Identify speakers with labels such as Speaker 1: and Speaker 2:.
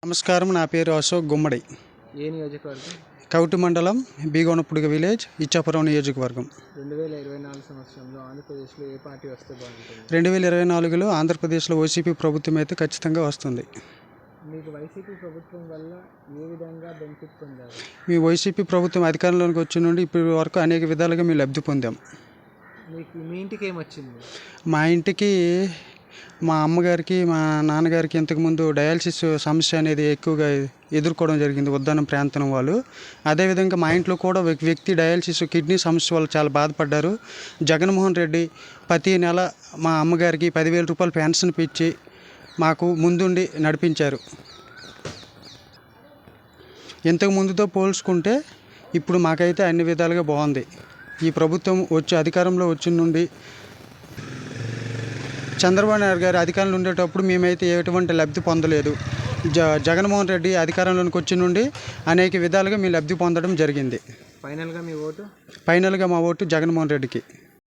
Speaker 1: నమస్కారం. నా పేరు అశోక్ గుమ్మడి.
Speaker 2: ఏ నియోజకవర్గం?
Speaker 1: కౌటి మండలం, బీగోనపుడుగ విలేజ్, ఇచ్చాపురం నియోజకవర్గం.
Speaker 2: 2024 సంవత్సరంలో ఆంధ్రప్రదేశ్లో ఏ పార్టీ వస్తే బాగుంటుంది?
Speaker 1: 2024లో ఆంధ్రప్రదేశ్లో వైసీపీ ప్రభుత్వం అయితే ఖచ్చితంగా వస్తుంది.
Speaker 2: మీకు వైసీపీ ప్రభుత్వం వల్ల ఏ విధంగా బెనిఫిట్ పొందారు?
Speaker 1: మీ వైసీపీ ప్రభుత్వం అధికారంలోకి వచ్చి నుండి ఇప్పటి వరకు అనేక విధాలుగా మేము లబ్ధి పొందాం.
Speaker 2: మీ ఇంటికి ఏమొచ్చింది?
Speaker 1: మా ఇంటికి మా అమ్మగారికి, మా నాన్నగారికి ఇంతకుముందు డయాలసిస్ సమస్య అనేది ఎక్కువగా ఎదుర్కోవడం జరిగింది ఉద్దానం ప్రాంతం వాళ్ళు. అదేవిధంగా మా ఇంట్లో కూడా ఒక వ్యక్తి డయాలసిస్ కిడ్నీ సమస్య వల్ల చాలా బాధపడ్డారు. జగన్మోహన్ రెడ్డి ప్రతి నెల మా అమ్మగారికి 10,000 రూపాయలు పెన్షన్ ఇచ్చి మాకు ముందుండి నడిపించారు. ఇంతకు ముందుతో పోల్చుకుంటే ఇప్పుడు మాకైతే అన్ని విధాలుగా బాగుంది. ఈ ప్రభుత్వం వచ్చి అధికారంలో వచ్చిన నుండి చంద్రబాబు నాయుడు గారు అధికారంలో ఉండేటప్పుడు మేమైతే ఎటువంటి లబ్ధి పొందలేదు. జగన్మోహన్ రెడ్డి అధికారంలోకి వచ్చి నుండి అనేక విధాలుగా మేము లబ్ధి పొందడం జరిగింది.
Speaker 2: ఫైనల్గా మీ ఓటు?
Speaker 1: ఫైనల్గా మా ఓటు జగన్మోహన్ రెడ్డికి.